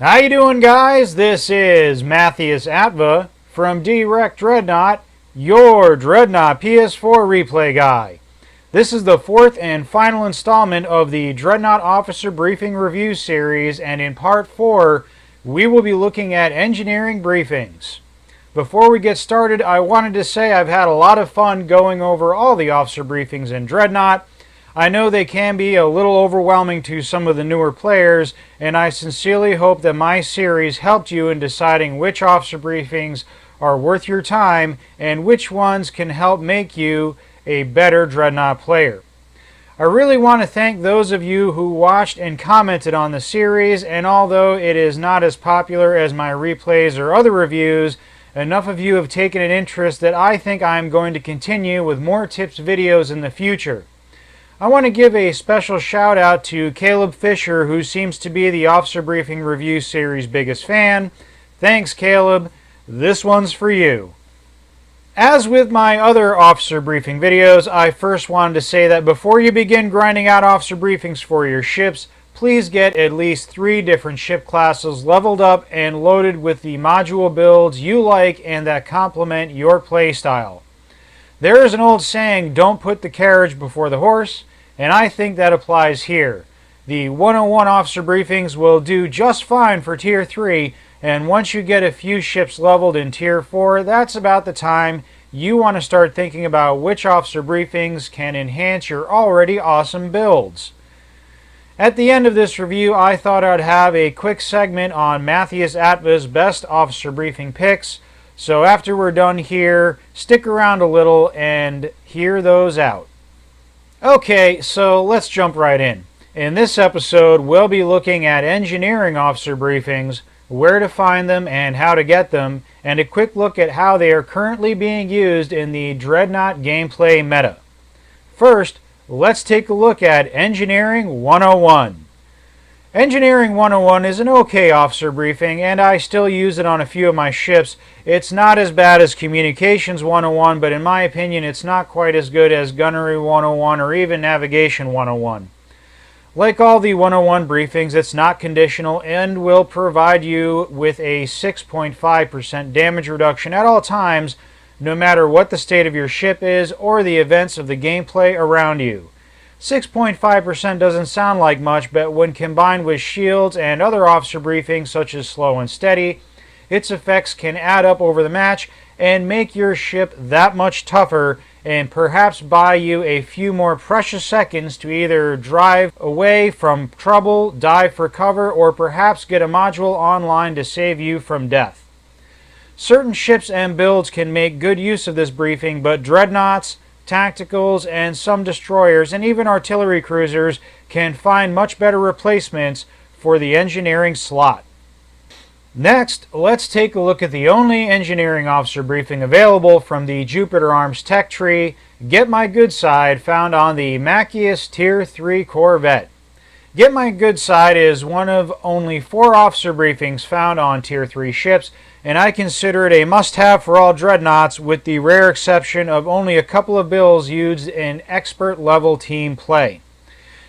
How you doing, guys? This is Matthias Atva from Dee Rek Dreadnought, your Dreadnought PS4 replay guy. This is the fourth and final installment of the Dreadnought Officer Briefing Review series, and in part 4, we will be looking at engineering briefings. Before we get started, I wanted to say I've had a lot of fun going over all the officer briefings in Dreadnought. I know they can be a little overwhelming to some of the newer players, and I sincerely hope that my series helped you in deciding which officer briefings are worth your time and which ones can help make you a better Dreadnought player. I really want to thank those of you who watched and commented on the series, and although it is not as popular as my replays or other reviews, enough of you have taken an interest that I think I am going to continue with more tips videos in the future. I want to give a special shout out to Caleb Fisher, who seems to be the Officer Briefing Review series' biggest fan. Thanks, Caleb. This one's for you. As with my other officer briefing videos, I first wanted to say that before you begin grinding out officer briefings for your ships, please get at least 3 different ship classes leveled up and loaded with the module builds you like and that complement your playstyle. There is an old saying, don't put the carriage before the horse, and I think that applies here. The 101 officer briefings will do just fine for Tier 3, and once you get a few ships leveled in Tier 4, that's about the time you want to start thinking about which officer briefings can enhance your already awesome builds. At the end of this review, I thought I'd have a quick segment on Matthias Atva's best officer briefing picks. So after we're done here, stick around a little and hear those out. Okay, so let's jump right in. In this episode, we'll be looking at engineering officer briefings, where to find them and how to get them, and a quick look at how they are currently being used in the Dreadnought gameplay meta. First, let's take a look at Engineering 101. Engineering 101 is an okay officer briefing, and I still use it on a few of my ships. It's not as bad as Communications 101, but in my opinion it's not quite as good as Gunnery 101 or even Navigation 101. Like all the 101 briefings, it's not conditional and will provide you with a 6.5% damage reduction at all times, no matter what the state of your ship is or the events of the gameplay around you. 6.5% doesn't sound like much, but when combined with shields and other officer briefings such as slow and steady, its effects can add up over the match and make your ship that much tougher and perhaps buy you a few more precious seconds to either drive away from trouble, dive for cover, or perhaps get a module online to save you from death. Certain ships and builds can make good use of this briefing, but dreadnoughts, tacticals, and some destroyers, and even artillery cruisers can find much better replacements for the engineering slot. Next, let's take a look at the only engineering officer briefing available from the Jupiter Arms tech tree, Get My Good Side, found on the Machias Tier 3 Corvette. Get My Good Side is one of only 4 officer briefings found on Tier 3 ships, and I consider it a must-have for all dreadnoughts, with the rare exception of only a couple of builds used in expert-level team play.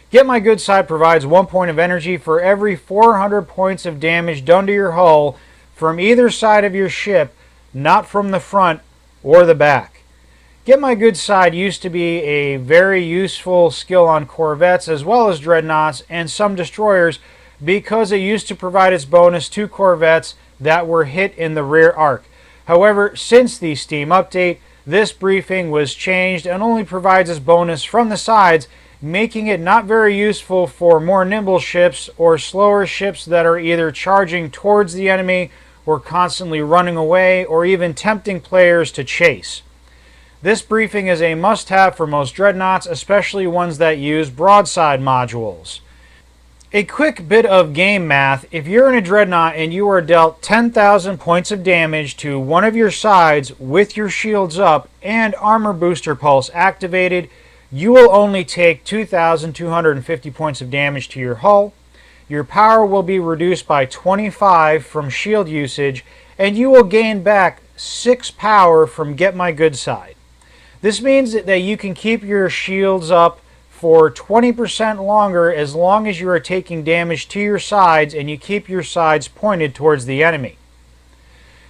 Get My Good Side provides 1 point of energy for every 400 points of damage done to your hull from either side of your ship, not from the front or the back. Get My Good Side used to be a very useful skill on corvettes as well as dreadnoughts and some destroyers, because it used to provide its bonus to corvettes that were hit in the rear arc. However, since the Steam update, this briefing was changed and only provides its bonus from the sides, making it not very useful for more nimble ships or slower ships that are either charging towards the enemy or constantly running away or even tempting players to chase. This briefing is a must-have for most dreadnoughts, especially ones that use broadside modules. A quick bit of game math: if you're in a dreadnought and you are dealt 10,000 points of damage to one of your sides with your shields up and armor booster pulse activated, you will only take 2,250 points of damage to your hull. Your power will be reduced by 25 from shield usage, and you will gain back 6 power from Get My Good Side. This means that you can keep your shields up for 20% longer as long as you are taking damage to your sides and you keep your sides pointed towards the enemy.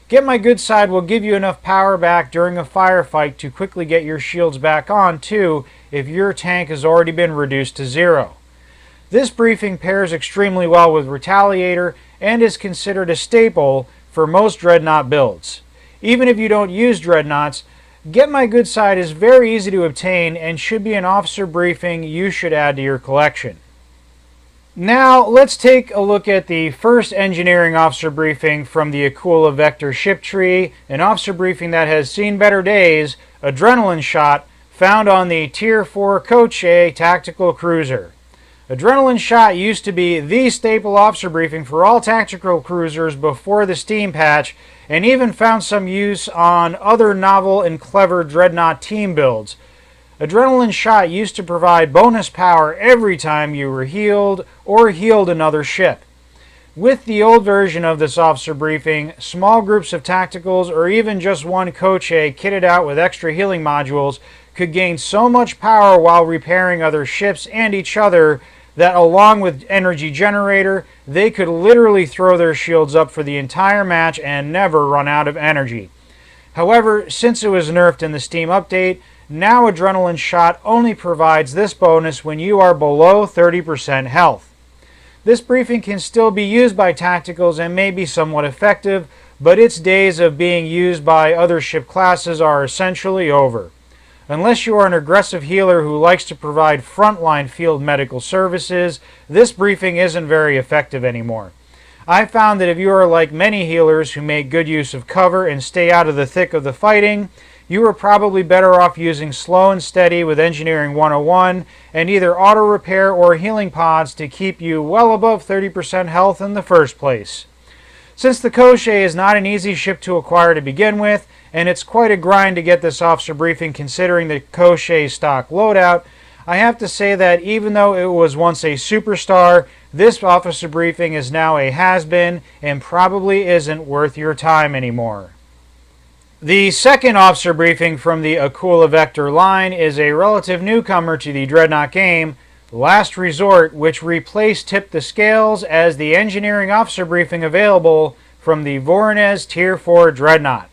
Get My Good Side will give you enough power back during a firefight to quickly get your shields back on too if your tank has already been reduced to 0. This briefing pairs extremely well with Retaliator and is considered a staple for most Dreadnought builds. Even if you don't use Dreadnoughts, Get My Good Side is very easy to obtain and should be an officer briefing you should add to your collection. Now let's take a look at the first engineering officer briefing from the Aquila Vector ship tree, an officer briefing that has seen better days, Adrenaline Shot, found on the Tier 4 Coach A tactical cruiser. Adrenaline Shot used to be the staple officer briefing for all tactical cruisers before the Steam patch, and even found some use on other novel and clever Dreadnought team builds. Adrenaline Shot used to provide bonus power every time you were healed or healed another ship. With the old version of this officer briefing, small groups of tacticals or even just one Coach A kitted out with extra healing modules could gain so much power while repairing other ships and each other that along with Energy Generator, they could literally throw their shields up for the entire match and never run out of energy. However, since it was nerfed in the Steam update, now Adrenaline Shot only provides this bonus when you are below 30% health. This briefing can still be used by tacticals and may be somewhat effective, but its days of being used by other ship classes are essentially over. Unless you are an aggressive healer who likes to provide frontline field medical services, this briefing isn't very effective anymore. I found that if you are like many healers who make good use of cover and stay out of the thick of the fighting, you are probably better off using Slow and Steady with Engineering 101 and either auto repair or healing pods to keep you well above 30% health in the first place. Since the Coach A is not an easy ship to acquire to begin with, and it's quite a grind to get this officer briefing considering the Coach A stock loadout, I have to say that even though it was once a superstar, this officer briefing is now a has-been and probably isn't worth your time anymore. The second officer briefing from the Aquila Vector line is a relative newcomer to the Dreadnought game, Last Resort, which replaced Tip the Scales as the engineering officer briefing available from the Voronezh Tier 4 Dreadnought.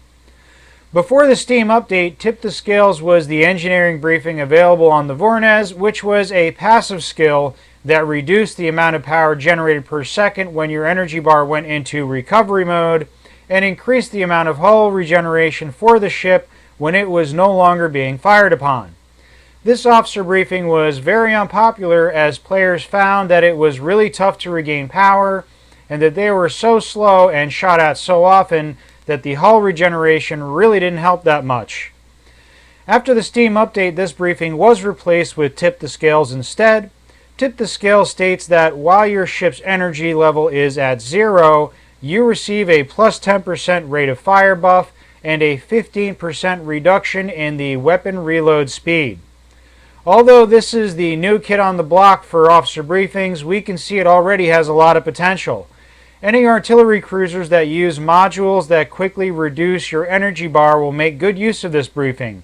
Before the Steam update, Tip the Scales was the engineering briefing available on the Voronezh, which was a passive skill that reduced the amount of power generated per second when your energy bar went into recovery mode, and increased the amount of hull regeneration for the ship when it was no longer being fired upon. This officer briefing was very unpopular as players found that it was really tough to regain power and that they were so slow and shot at so often that the hull regeneration really didn't help that much. After the Steam update, this briefing was replaced with Tip the Scales instead. Tip the Scales states that while your ship's energy level is at 0, you receive a plus 10% rate of fire buff and a 15% reduction in the weapon reload speed. Although this is the new kid on the block for officer briefings, we can see it already has a lot of potential. Any artillery cruisers that use modules that quickly reduce your energy bar will make good use of this briefing.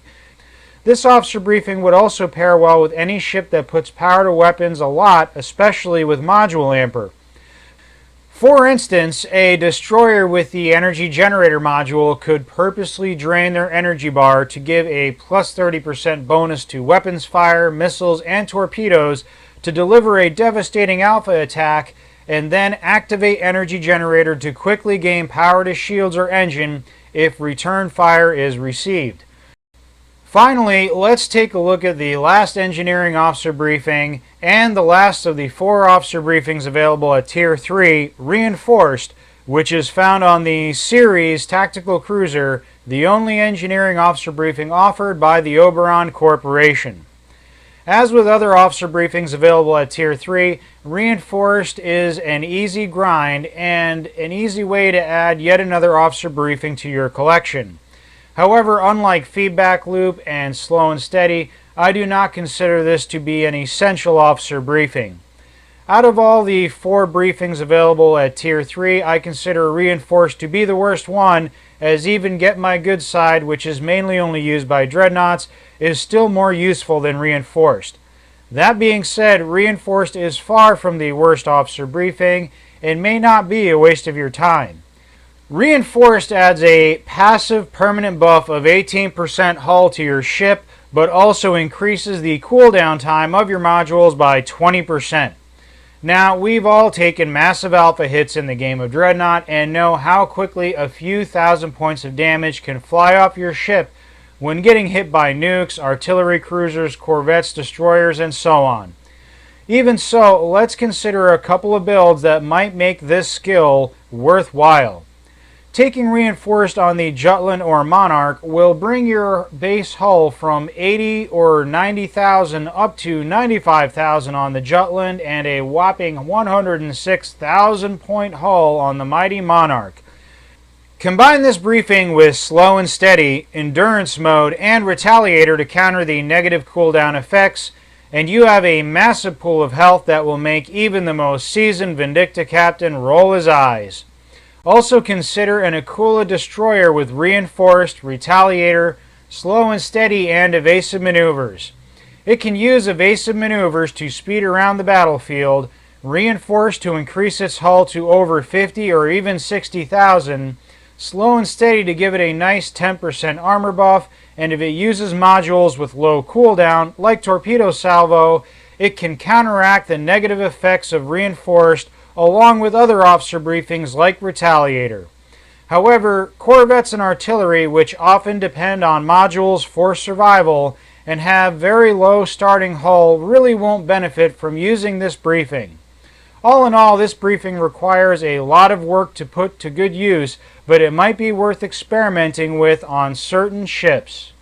This officer briefing would also pair well with any ship that puts power to weapons a lot, especially with module amper. For instance, a destroyer with the energy generator module could purposely drain their energy bar to give a plus 30% bonus to weapons fire, missiles, and torpedoes to deliver a devastating alpha attack, and then activate energy generator to quickly gain power to shields or engine if return fire is received. Finally, let's take a look at the last engineering officer briefing and the last of the 4 officer briefings available at Tier 3, Reinforced, which is found on the Series Tactical Cruiser, the only engineering officer briefing offered by the Oberon Corporation. As with other officer briefings available at Tier 3, Reinforced is an easy grind and an easy way to add yet another officer briefing to your collection. However, unlike Feedback Loop and Slow and Steady, I do not consider this to be an essential officer briefing. Out of all the 4 briefings available at Tier 3, I consider Reinforced to be the worst one, as even Get My Good Side, which is mainly only used by Dreadnoughts, is still more useful than Reinforced. That being said, Reinforced is far from the worst officer briefing and may not be a waste of your time. Reinforced adds a passive permanent buff of 18% hull to your ship, but also increases the cooldown time of your modules by 20%. Now, we've all taken massive alpha hits in the game of Dreadnought and know how quickly a few thousand points of damage can fly off your ship when getting hit by nukes, artillery cruisers, corvettes, destroyers, and so on. Even so, let's consider a couple of builds that might make this skill worthwhile. Taking Reinforced on the Jutland or Monarch will bring your base hull from 80 or 90,000 up to 95,000 on the Jutland and a whopping 106,000 point hull on the mighty Monarch. Combine this briefing with Slow and Steady, Endurance Mode, and Retaliator to counter the negative cooldown effects, and you have a massive pool of health that will make even the most seasoned Vindicta captain roll his eyes. Also consider an Akula Destroyer with Reinforced, Retaliator, Slow and Steady, and Evasive Maneuvers. It can use Evasive Maneuvers to speed around the battlefield, Reinforced to increase its hull to over 50 or even 60,000, Slow and Steady to give it a nice 10% armor buff, and if it uses modules with low cooldown, like Torpedo Salvo, it can counteract the negative effects of Reinforced along with other officer briefings like Retaliator. However, corvettes and artillery, which often depend on modules for survival and have very low starting hull, really won't benefit from using this briefing. All in all, this briefing requires a lot of work to put to good use, but it might be worth experimenting with on certain ships.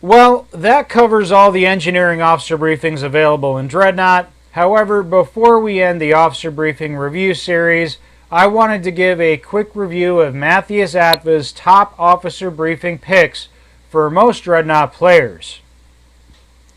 Well, that covers all the engineering officer briefings available in Dreadnought. However, before we end the officer briefing review series, I wanted to give a quick review of Matthias Atva's top officer briefing picks for most Dreadnought players.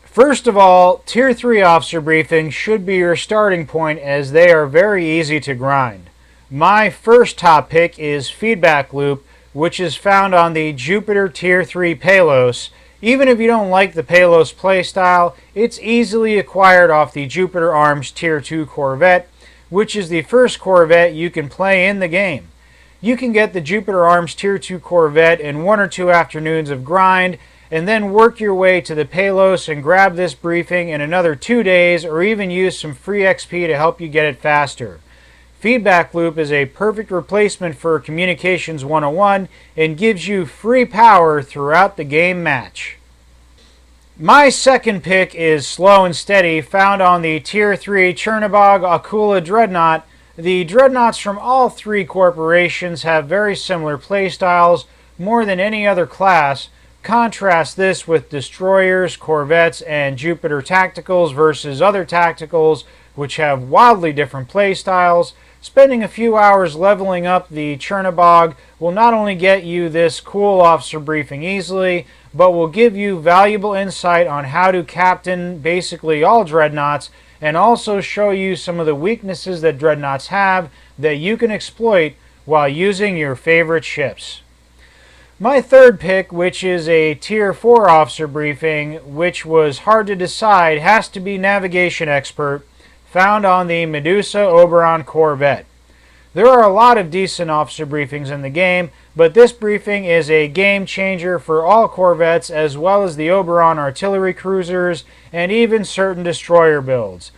First of all, Tier 3 officer briefings should be your starting point as they are very easy to grind. My first top pick is Feedback Loop, which is found on the Jupiter Tier 3 Palos. Even if you don't like the Palos playstyle, it's easily acquired off the Jupiter Arms Tier 2 Corvette, which is the first Corvette you can play in the game. You can get the Jupiter Arms Tier 2 Corvette in 1 or 2 afternoons of grind, and then work your way to the Palos and grab this briefing in another 2 days, or even use some free XP to help you get it faster. Feedback Loop is a perfect replacement for Communications 101 and gives you free power throughout the game match. My second pick is Slow and Steady, found on the Tier 3 Chernobog Akula Dreadnought. The Dreadnoughts from all three corporations have very similar playstyles, more than any other class. Contrast this with destroyers, corvettes, and Jupiter tacticals versus other tacticals which have wildly different playstyles. Spending a few hours leveling up the Chernobog will not only get you this cool officer briefing easily, but will give you valuable insight on how to captain basically all Dreadnoughts, and also show you some of the weaknesses that Dreadnoughts have that you can exploit while using your favorite ships. My third pick, which is a Tier 4 officer briefing, which was hard to decide, has to be Navigation Expert, found on the Medusa Oberon Corvette. There are a lot of decent officer briefings in the game, but this briefing is a game changer for all corvettes as well as the Oberon artillery cruisers and even certain destroyer builds.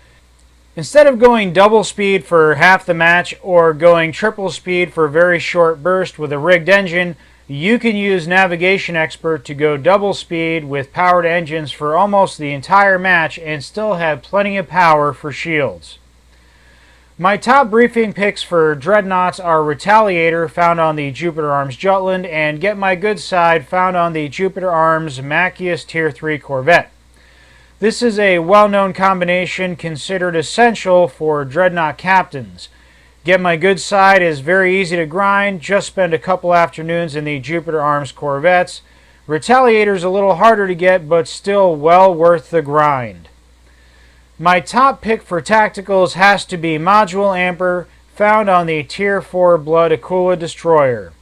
Instead of going double speed for half the match or going triple speed for a very short burst with a rigged engine, you can use Navigation Expert to go double speed with powered engines for almost the entire match and still have plenty of power for shields. My top briefing picks for Dreadnoughts are Retaliator, found on the Jupiter Arms Jutland, and Get My Good Side, found on the Jupiter Arms Machias Tier 3 Corvette. This is a well-known combination considered essential for Dreadnought captains. Get My Good Side is very easy to grind, just spend a couple afternoons in the Jupiter Arms Corvettes. Retaliator is a little harder to get, but still well worth the grind. My top pick for tacticals has to be Module Amper, found on the Tier 4 Blood Akula Destroyer.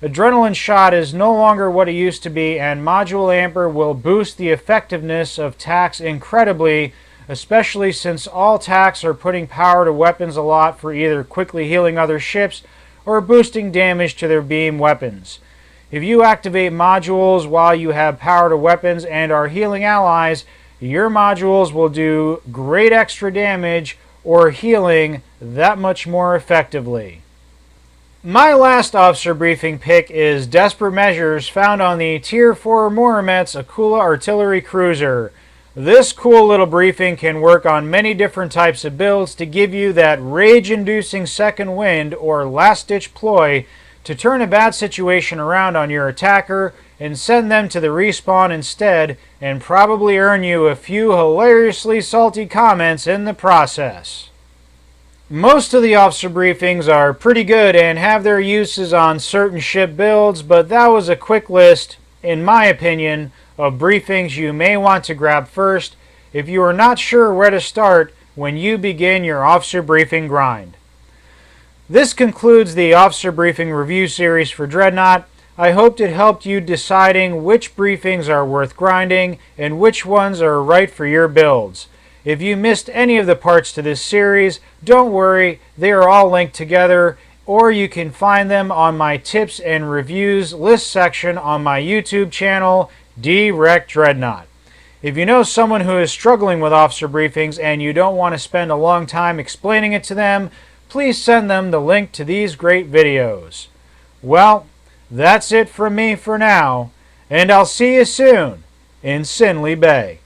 Adrenaline shot is no longer what it used to be, and Module Amper will boost the effectiveness of TACs incredibly, especially since all TACs are putting power to weapons a lot for either quickly healing other ships or boosting damage to their beam weapons. If you activate modules while you have power to weapons and are healing allies, your modules will do great extra damage or healing that much more effectively. My last officer briefing pick is Desperate Measures, found on the Tier 4 Morimet's Akula Artillery Cruiser. This cool little briefing can work on many different types of builds to give you that rage-inducing second wind or last-ditch ploy to turn a bad situation around on your attacker and send them to the respawn instead, and probably earn you a few hilariously salty comments in the process. Most of the officer briefings are pretty good and have their uses on certain ship builds, but that was a quick list, in my opinion, of briefings you may want to grab first if you are not sure where to start when you begin your officer briefing grind. This concludes the officer briefing review series for Dreadnought. I hoped it helped you deciding which briefings are worth grinding and which ones are right for your builds. If you missed any of the parts to this series, don't worry, they are all linked together, or you can find them on my tips and reviews list section on my YouTube channel, Dee Rek Dreadnought. If you know someone who is struggling with officer briefings and you don't want to spend a long time explaining it to them, please send them the link to these great videos. Well, that's it from me for now, and I'll see you soon in Sinley Bay.